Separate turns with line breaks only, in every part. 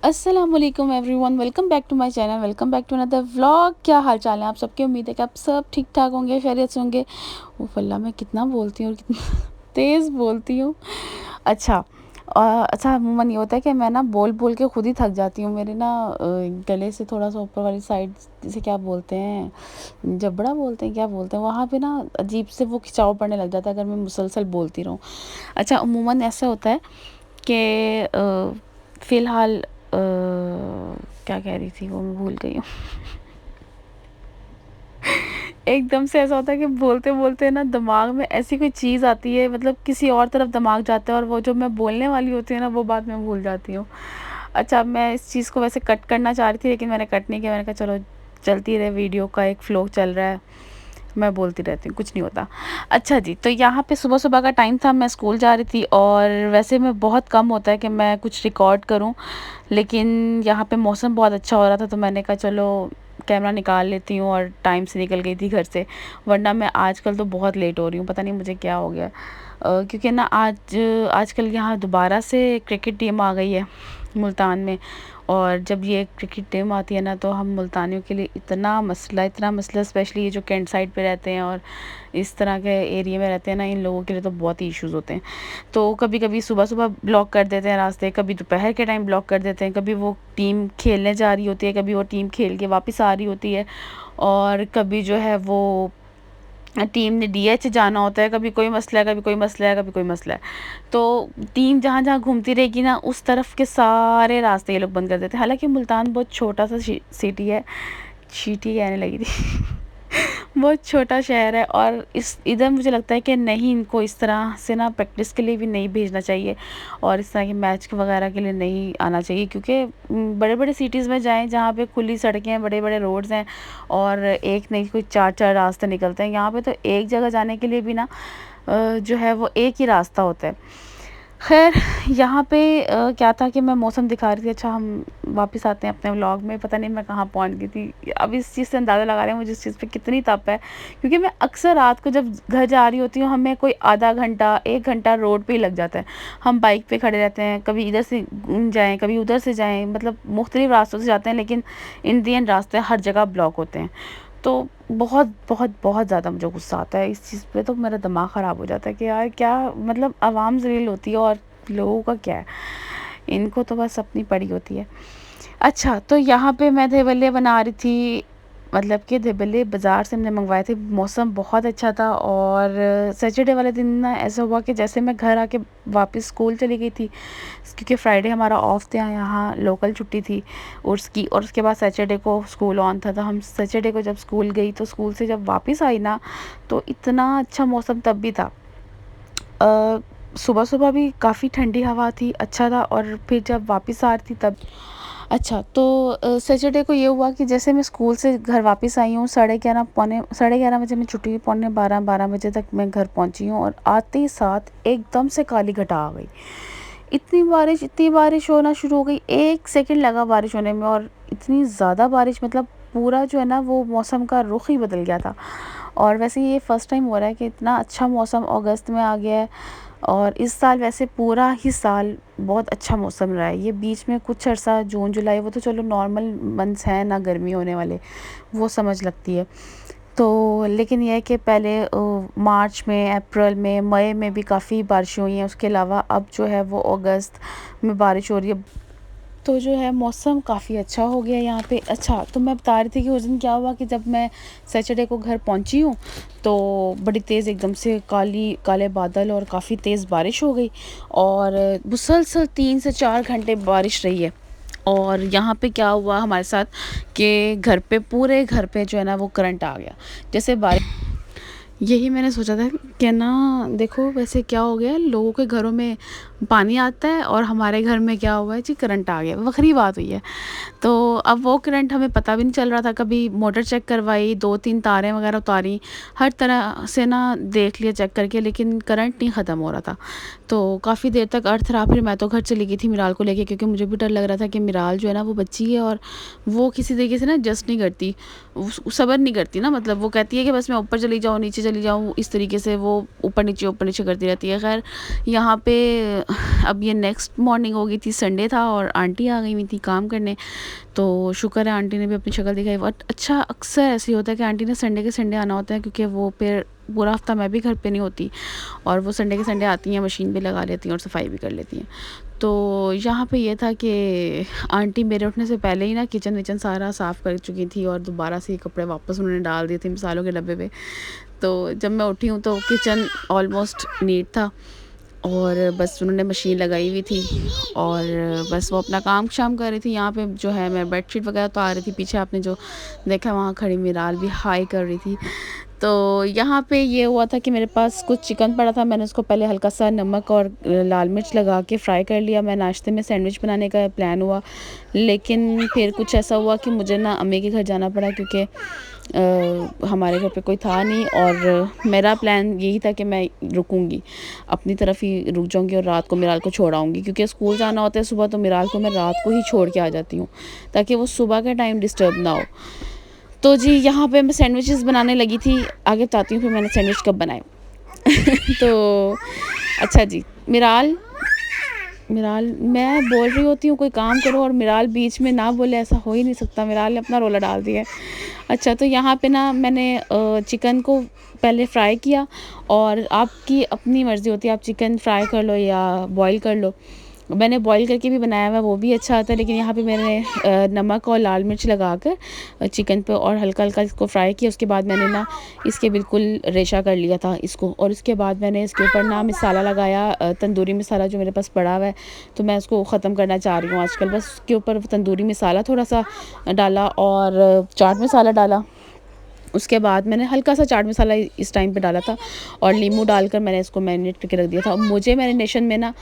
अस्सलाम वालेकुम everyone, welcome back to my channel, welcome back to another vlog. क्या हाल चाल है आप सबके? उम्मीद है कि आप सब ठीक ठाक होंगे, खैरियत से होंगे। वो अल्लाह, मैं कितना बोलती हूँ और कितना तेज़ बोलती हूँ। अच्छा अच्छा, अमूमन ये होता है कि मैं ना बोल बोल के खुद ही थक जाती हूँ। मेरे ना गले से थोड़ा सा ऊपर वाली साइड, जिसे क्या बोलते हैं, जबड़ा बोलते हैं, क्या बोलते हैं, वहाँ पे ना अजीब से वो खिंचाव पड़ने लग जाता है अगर मैं मुसलसल बोलती रहूँ। अच्छा, अमूमन ऐसा होता है कि फ़िलहाल क्या कह रही थी वो मैं भूल गई हूँ। एकदम से ऐसा होता है कि बोलते-बोलते ना दिमाग में ऐसी कोई चीज़ आती है, मतलब किसी और तरफ दिमाग जाता है और वो जो मैं बोलने वाली होती है ना, वो बात मैं भूल जाती हूँ। अच्छा, मैं इस चीज़ को वैसे कट करना चाह रही थी, लेकिन मैंने कट नहीं किया। मैंने कहा चलो चलती रहे, वीडियो का एक फ़्लो चल रहा है, मैं बोलती रहती हूँ, कुछ नहीं होता। अच्छा जी, तो यहाँ पे सुबह-सुबह का टाइम था, मैं स्कूल जा रही थी और वैसे में बहुत कम होता है कि मैं कुछ रिकॉर्ड करूँ, लेकिन यहाँ पे मौसम बहुत अच्छा हो रहा था, तो मैंने कहा चलो कैमरा निकाल लेती हूँ, और टाइम से निकल गई थी घर से। वरना मैं आजकल तो बहुत लेट हो रही हूँ, पता नहीं मुझे क्या हो गया। क्योंकि ना आजकल यहाँ दोबारा से क्रिकेट टीम आ गई है मुल्तान में, और जब ये क्रिकेट टीम आती है ना, तो हम मुल्तानियों के लिए इतना मसला, स्पेशली ये जो कैंट साइड पे रहते हैं और इस तरह के एरिया में रहते हैं ना, इन लोगों के लिए तो बहुत ही इश्यूज़ होते हैं। तो कभी-कभी सुबह-सुबह ब्लॉक कर देते हैं रास्ते, कभी दोपहर के टाइम ब्लॉक कर देते हैं, कभी वो टीम खेलने जा रही होती है, कभी वो टीम खेल के वापस आ रही होती है, और कभी जो है वो टीम ने डीएच जाना होता है। कभी कोई मसला है, कभी कोई मसला है, कभी कोई मसला है। तो टीम जहाँ-जहाँ घूमती रहेगी ना, उस तरफ के सारे रास्ते ये लोग बंद कर देते हैं। हालाँकि मुल्तान बहुत छोटा-सा सिटी है, सिटी कहने लगी थी। बहुत छोटा शहर है, और इस इधर मुझे लगता है कि नहीं, इनको इस तरह से ना प्रैक्टिस के लिए भी नहीं भेजना चाहिए, और इस तरह के मैच वगैरह के लिए नहीं आना चाहिए, क्योंकि बड़े-बड़े सिटीज़ में जाएँ जहाँ पे खुली सड़कें हैं, बड़े-बड़े रोड्स हैं, और एक नहीं कोई 4-4 रास्ते निकलते हैं। यहाँ पे तो एक जगह जाने के लिए भी ना जो है वो एक ही रास्ता होता है। ख़ैर, यहाँ पे क्या था कि मैं मौसम दिखा रही थी। अच्छा, हम वापस आते हैं अपने व्लॉग में। पता नहीं मैं कहाँ पहुँच गई थी। अब इस चीज़ से अंदाज़ा लगा रहे हैं मुझे इस चीज़ पे कितनी तप है, क्योंकि मैं अक्सर रात को जब घर जा रही होती हूँ, हमें कोई आधा घंटा, 1 घंटा रोड पे ही लग जाता है। हम बाइक पे खड़े रहते हैं, कभी इधर से जाएँ, कभी उधर से जाएँ, मतलब मुख्तलिफ़ रास्तों से जाते हैं, लेकिन इन दी एंड रास्ते हर जगह ब्लॉक होते हैं। तो बहुत बहुत बहुत ज़्यादा मुझे गुस्सा आता है इस चीज़ पे। तो मेरा दिमाग ख़राब हो जाता है कि यार क्या, मतलब आवाम ज़लील होती है और लोगों का क्या है, इनको तो बस अपनी पड़ी होती है। अच्छा, तो यहाँ पे मैं दही-बल्ले बना रही थी, मतलब कि दही-बल्ले बाज़ार से हमने मँगवाए थे। मौसम बहुत अच्छा था, और सैटरडे वाले दिन ना ऐसा हुआ कि जैसे मैं घर आके वापस स्कूल चली गई थी, क्योंकि फ्राइडे हमारा ऑफ था, यहाँ लोकल छुट्टी थी उर्स की, और उसके बाद सैटरडे को स्कूल ऑन था। तो हम सैटरडे को जब स्कूल गई, तो स्कूल से जब वापस आई ना, तो इतना अच्छा मौसम तब भी था। सुबह-सुबह भी काफ़ी ठंडी हवा थी, अच्छा था, और फिर जब वापस आ रही थी तब। अच्छा, तो सैटरडे को ये हुआ कि जैसे मैं स्कूल से घर वापस आई हूँ, साढ़े 11 बजे मैं छुट्टी हुई, पौने 12 बजे तक मैं घर पहुँची हूँ, और आते ही साथ एकदम से काली घटा आ गई। इतनी बारिश होना शुरू हो गई, 1 सेकंड लगा बारिश होने में, और इतनी ज़्यादा बारिश, मतलब पूरा जो है ना वो मौसम का रुख ही बदल गया था। और वैसे ये फ़र्स्ट टाइम हो रहा है कि इतना अच्छा मौसम अगस्त में आ गया है, और इस साल वैसे पूरा ही साल बहुत अच्छा मौसम रहा है। ये बीच में कुछ अर्सा जून जुलाई, वो तो चलो नॉर्मल मंथ्स हैं ना, गर्मी होने वाले, वो समझ लगती है। तो लेकिन ये है कि पहले मार्च में, अप्रैल में, मई में भी काफ़ी बारिशें हुई हैं। उसके अलावा अब जो है वो अगस्त में बारिश हो रही है। तो जो है मौसम काफ़ी अच्छा हो गया यहाँ पे। अच्छा, तो मैं बता रही थी कि उस दिन क्या हुआ कि जब मैं सैटरडे को घर पहुँची हूँ, तो बड़ी तेज़ एकदम से काले बादल और काफ़ी तेज़ बारिश हो गई, और मुसलसल 3 से 4 घंटे बारिश रही है। और यहाँ पे क्या हुआ हमारे साथ कि पूरे घर पे जो है ना वो करंट आ गया। जैसे बारिश, यही मैंने सोचा था कि ना, देखो वैसे क्या हो गया है, लोगों के घरों में पानी आता है, और हमारे घर में क्या हुआ है जी, करंट आ गया, वक्री बात हुई है। तो अब वो करंट हमें पता भी नहीं चल रहा था। कभी मोटर चेक करवाई, 2-3 तारें वगैरह उतारी, हर तरह से ना देख लिया चेक करके, लेकिन करंट नहीं ख़त्म हो रहा था। तो काफ़ी देर तक अर्थ रहा। फिर मैं तो घर चली गई थी मिराल को लेके, क्योंकि मुझे भी डर लग रहा था कि मिराल जो है ना वो बच्ची है, और वो किसी तरीके से ना एडजस्ट नहीं करती, सब्र नहीं करती ना, मतलब वो कहती है कि बस मैं ऊपर चली जाऊँ, नीचे चली जाऊँ, इस तरीके से वो वो ऊपर नीचे करती रहती है। खैर यहाँ पे अब ये नेक्स्ट मॉर्निंग हो गई थी, संडे था और आंटी आ गई हुई थी काम करने। तो शुक्र है आंटी ने भी अपनी शक्ल दिखाई। बट अच्छा अक्सर ऐसे ही होता है कि आंटी ने संडे के संडे आना होता है, क्योंकि वो फिर पूरा हफ्ता मैं भी घर पे नहीं होती और वो संडे के संडे आती हैं, मशीन भी लगा लेती हैं और सफाई भी कर लेती हैं। तो यहाँ पे ये था कि आंटी मेरे उठने से पहले ही ना किचन विचन सारा साफ़ कर चुकी थी और दोबारा से ये कपड़े वापस उन्होंने डाल दिए थे मसालों के डब्बे पे। तो जब मैं उठी हूँ तो किचन ऑलमोस्ट नीट था और बस उन्होंने मशीन लगाई हुई थी और बस वो अपना काम शाम कर रही थी। यहाँ पे जो है मैं बेडशीट वगैरह तो आ रही थी, पीछे आपने जो देखा वहाँ खड़ी मिराल भी हाई कर रही थी। तो यहाँ पे ये हुआ था कि मेरे पास कुछ चिकन पड़ा था, मैंने उसको पहले हल्का सा नमक और लाल मिर्च लगा के फ्राई कर लिया। मैं नाश्ते में सैंडविच बनाने का प्लान हुआ, लेकिन फिर कुछ ऐसा हुआ कि मुझे ना अम्मी के घर जाना पड़ा, क्योंकि हमारे घर पे कोई था नहीं और मेरा प्लान यही था कि मैं रुकूंगी, अपनी तरफ ही रुक जाऊंगी और रात को मिराल को छोड़ आऊँगी, क्योंकि स्कूल जाना होता है सुबह। तो मिराल को मैं रात को ही छोड़ के आ जाती हूँ ताकि वो सुबह के टाइम डिस्टर्ब ना हो। तो जी यहाँ पे मैं सैंडविचेस बनाने लगी थी, आगे बताती हूँ फिर मैंने सैंडविच कब बनाए। तो अच्छा जी, मिराल मिराल मैं बोल रही होती हूँ कोई काम करो और मिराल बीच में ना बोले, ऐसा हो ही नहीं सकता। मिराल ने अपना रोला डाल दिया है। अच्छा, तो यहाँ पे ना मैंने चिकन को पहले फ्राई किया, और आपकी अपनी मर्ज़ी होती है, आप चिकन फ्राई कर लो या बॉईल कर लो। मैंने बॉईल करके भी बनाया हुआ है, वो भी अच्छा आता है। लेकिन यहाँ पे मैंने नमक और लाल मिर्च लगा कर चिकन पे और हल्का हल्का इसको फ्राई किया। उसके बाद मैंने ना इसके बिल्कुल रेशा कर लिया था इसको, और उसके बाद मैंने इसके ऊपर ना मसाला लगाया, तंदूरी मसाला जो मेरे पास पड़ा हुआ है, तो मैं उसको ख़त्म करना चाह रही हूँ आजकल। बस उसके ऊपर तंदूरी मसाला थोड़ा सा डाला और चाट मसाला डाला। उसके बाद मैंने हल्का सा चाट मसाला इस टाइम पे डाला था और नींबू डालकर मैंने इसको मैरिनेट करके रख दिया था। मुझे मैरिनेशन में ना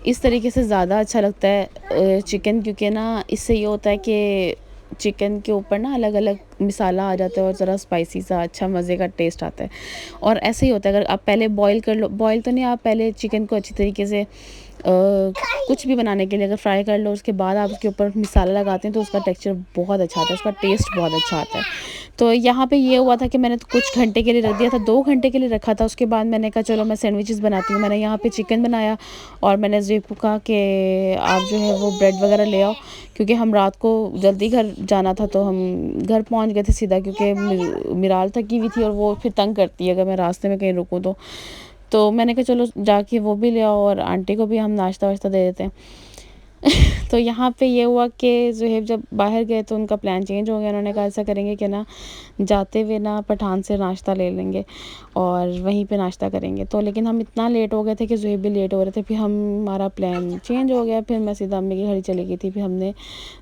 इस तरीके से ज़्यादा अच्छा लगता है चिकन, क्योंकि ना इससे ये होता है कि चिकन के ऊपर ना अलग अलग मसाला आ जाता है और ज़रा स्पाइसी सा अच्छा मज़े का टेस्ट आता है। और ऐसे ही होता है, अगर आप पहले बॉईल कर लो, बॉईल तो नहीं, आप पहले चिकन को अच्छी तरीके से कुछ भी बनाने के लिए अगर फ्राई कर लो, उसके बाद आप उसके ऊपर मसाला लगाते हैं तो उसका टेक्सचर बहुत अच्छा आता है, उसका टेस्ट बहुत अच्छा आता है। तो यहाँ पे ये हुआ था कि मैंने तो कुछ घंटे के लिए रख दिया था, 2 घंटे के लिए रखा था। उसके बाद मैंने कहा चलो मैं सैंडविचेस बनाती हूँ। मैंने यहाँ पे चिकन बनाया और मैंने ज़ुएब को कहा कि आप जो है वो ब्रेड वगैरह ले आओ, क्योंकि हम रात को जल्दी घर जाना था, तो हम घर पहुँच गए थे सीधा, क्योंकि मिराल थकी हुई थी और वो फिर तंग करती है अगर मैं रास्ते में कहीं रुकूँ तो मैंने कहा चलो जाके वो भी ले आओ और आंटी को भी हम नाश्ता वाश्ता दे देते हैं। तो यहाँ पे ये हुआ कि ज़ुहैब जब बाहर गए तो उनका प्लान चेंज हो गया। उन्होंने कहा ऐसा करेंगे कि ना जाते हुए ना पठान से नाश्ता ले लेंगे और वहीं पे नाश्ता करेंगे। तो लेकिन हम इतना लेट हो गए थे कि ज़ुहैब भी लेट हो रहे थे, फिर हमारा प्लान चेंज हो गया। फिर मैं सीधा अम्मी की घर चली गई थी। फिर हमने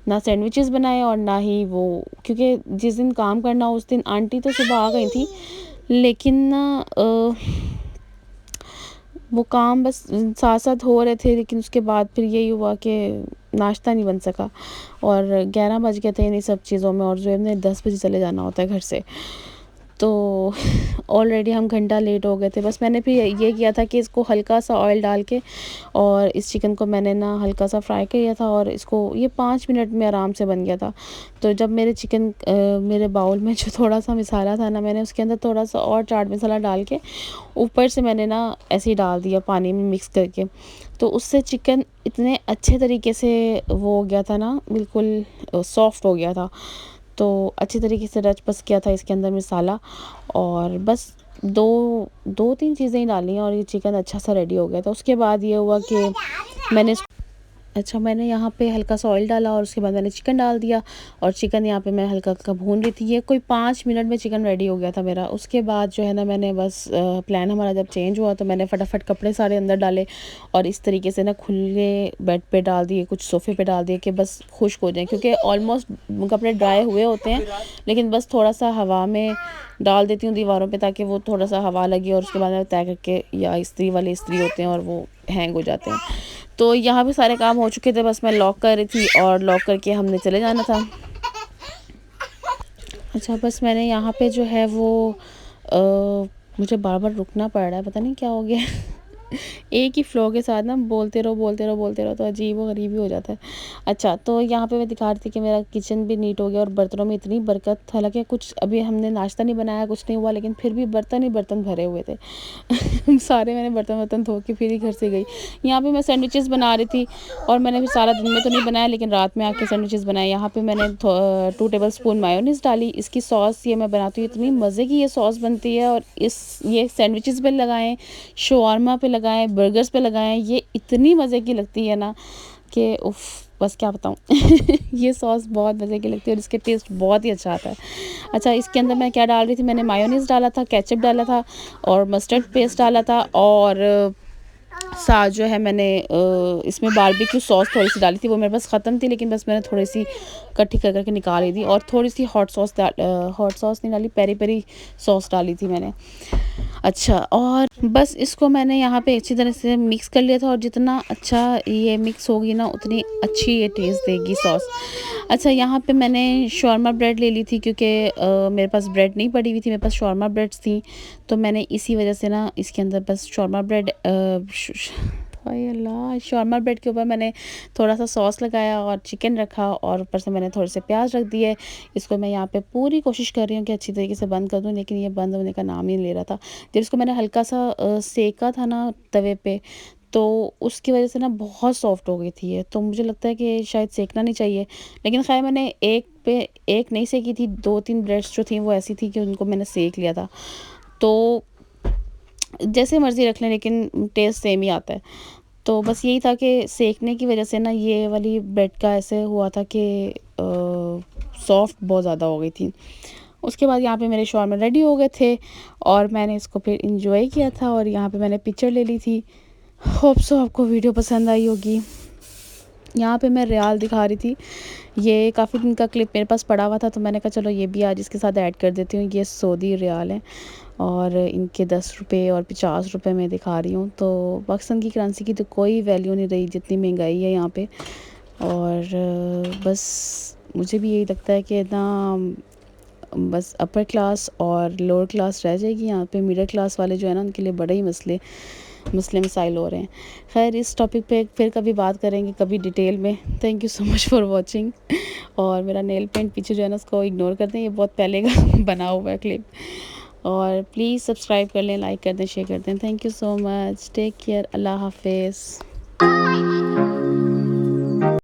ना सैंडविचेस बनाए और ना ही वो, क्योंकि जिस दिन काम करना उस दिन आंटी तो सुबह आ गई थी, लेकिन ना वो काम बस साथ साथ हो रहे थे। लेकिन उसके बाद फिर यही हुआ कि नाश्ता नहीं बन सका और 11 बज गए थे इन्हीं सब चीज़ों में, और ज़ुहैब ने 10 बजे चले जाना होता है घर से। तो ऑलरेडी हम घंटा लेट हो गए थे। बस मैंने फिर ये किया था कि इसको हल्का सा ऑयल डाल के और इस चिकन को मैंने ना हल्का सा फ्राई किया था और इसको ये 5 मिनट में आराम से बन गया था। तो जब मेरे चिकन मेरे बाउल में जो थोड़ा सा मसाला था ना, मैंने उसके अंदर थोड़ा सा और चाट मसाला डाल के ऊपर से मैंने ना ऐसे ही डाल दिया पानी में मिक्स करके। तो उससे चिकन इतने अच्छे तरीके से वो हो गया था ना, बिल्कुल सॉफ्ट हो गया था। तो अच्छी तरीके से रच बस किया था इसके अंदर मसाला, और बस 2-3 चीज़ें ही डाली हैं और ये चिकन अच्छा सा रेडी हो गया था। उसके बाद ये हुआ कि मैंने यहाँ पे हल्का सा ऑयल डाला और उसके बाद मैंने चिकन डाल दिया और चिकन यहाँ पे मैं हल्का हल्का भून रही थी। ये कोई 5 मिनट में चिकन रेडी हो गया था मेरा। उसके बाद जो है ना, मैंने बस प्लान हमारा जब चेंज हुआ तो मैंने फटाफट कपड़े सारे अंदर डाले और इस तरीके से ना खुले बेड पे डाल दिए, कुछ सोफ़े पे डाल दिए कि बस खुश्क हो जाए, क्योंकि ऑलमोस्ट कपड़े ड्राई हुए होते हैं, लेकिन बस थोड़ा सा हवा में डाल देती हूँ दीवारों पे ताकि वो थोड़ा सा हवा लगे और उसके बाद मैं तय करके, या इस्त्री वाले इस्त्री होते हैं और वो हैंग हो जाते हैं। तो यहाँ पे सारे काम हो चुके थे, बस मैं लॉक कर रही थी और लॉक करके हमने चले जाना था। अच्छा, बस मैंने यहाँ पे जो है वो मुझे बार बार रुकना पड़ रहा है, पता नहीं क्या हो गया। एक ही फ्लो के साथ ना बोलते रहो बोलते रहो बोलते रहो, तो अजीब व गरीब ही हो जाता है। अच्छा, तो यहाँ पे मैं दिखा रही थी कि मेरा किचन भी नीट हो गया और बर्तनों में इतनी बरकत, हालांकि कुछ अभी हमने नाश्ता नहीं बनाया, कुछ नहीं हुआ, लेकिन फिर भी बर्तन ही बर्तन भरे हुए थे। सारे मैंने बर्तन वर्तन धो के फिर ही घर से गई। यहाँ पे मैं सैंडविचेस बना रही थी, और मैंने भी सारा दिन में तो नहीं बनाया, लेकिन रात में आके सैंडविचेस बनाए। यहाँ पे मैंने 2 टेबल स्पून मायोनीज़ डाली। इसकी सॉस ये मैं बनाती हूँ, इतनी मज़े की ये सॉस बनती है, और ये सैंडविचेस पे लगाएं, शवारमा पे लगाएं, बर्गर्स पे लगाएं, ये इतनी मज़े की लगती है ना कि उफ़, बस क्या बताऊँ। ये सॉस बहुत मज़े की लगती है और इसके टेस्ट बहुत ही अच्छा आता है। अच्छा, इसके अंदर मैं क्या डाल रही थी, मैंने मायोनीज़ डाला था, केचप डाला था, और मस्टर्ड पेस्ट डाला था, और साथ जो है मैंने इसमें बारबेक्यू सॉस थोड़ी सी डाली थी, वो मेरे पास ख़त्म थी, लेकिन बस मैंने थोड़ी सी इकट्ठी कर करके निकाल ली थी। और थोड़ी सी हॉट सॉस नहीं डाली, पेरी पेरी सॉस डाली थी मैंने। अच्छा, और बस इसको मैंने यहाँ पे अच्छी तरह से मिक्स कर लिया था, और जितना अच्छा ये मिक्स होगी ना, उतनी अच्छी ये टेस्ट देगी सॉस। अच्छा, यहाँ पे मैंने शॉर्मा ब्रेड ले ली थी, क्योंकि मेरे पास ब्रेड नहीं पड़ी हुई थी, मेरे पास शॉर्मा ब्रेड्स थी, तो मैंने इसी वजह से ना इसके अंदर बस शॉर्मा ब्रेड हाय अल्लाह, शॉर्मा ब्रेड के ऊपर मैंने थोड़ा सा सॉस लगाया और चिकन रखा, और ऊपर से मैंने थोड़े से प्याज रख दिए। इसको मैं यहाँ पे पूरी कोशिश कर रही हूँ कि अच्छी तरीके से बंद कर दूँ, लेकिन ये बंद होने का नाम ही नहीं ले रहा था। जब इसको मैंने हल्का सा सेका था ना तवे पे, तो उसकी वजह से ना बहुत सॉफ्ट हो गई थी ये, तो मुझे लगता है कि शायद सेकना नहीं चाहिए। लेकिन खैर मैंने एक नहीं सेकी थी, 2-3 ब्रेड्स जो थी वो ऐसी थी कि उनको मैंने सेक लिया था। तो जैसे मर्ज़ी रख लें, लेकिन टेस्ट सेम ही आता है। तो बस यही था कि सेकने की वजह से ना ये वाली ब्रेड का ऐसे हुआ था कि सॉफ्ट बहुत ज़्यादा हो गई थी। उसके बाद यहाँ पे मेरे शॉर्मा रेडी हो गए थे, और मैंने इसको फिर इंजॉय किया था, और यहाँ पे मैंने पिक्चर ले ली थी। होप सो आपको वीडियो पसंद आई होगी। यहाँ पे मैं रियाल दिखा रही थी, ये काफ़ी दिन का क्लिप मेरे पास पड़ा हुआ था, तो मैंने कहा चलो ये भी आज इसके साथ ऐड कर देती हूँ। ये सऊदी रियाल हैं, और इनके 10 रुपये और 50 रुपये में दिखा रही हूँ। तो पाकिस्तान की करेंसी की तो कोई वैल्यू नहीं रही, जितनी महंगाई है यहाँ पे। और बस मुझे भी यही लगता है कि ना, बस अपर क्लास और लोअर क्लास रह जाएगी यहाँ पे। मिडिल क्लास वाले जो है ना, उनके लिए बड़े ही मसले मसाइल हो रहे हैं। खैर, इस टॉपिक पे फिर कभी बात करेंगे, कभी डिटेल में। Thank you so much for watching. और मेरा नेल पेंट पीछे जो है ना, उसको इग्नोर कर दें, ये बहुत पहले का बना हुआ है क्लिप। और प्लीज़ सब्सक्राइब कर लें, लाइक कर दें, शेयर कर दें। Thank you so much, take care, अल्लाह हाफिज़।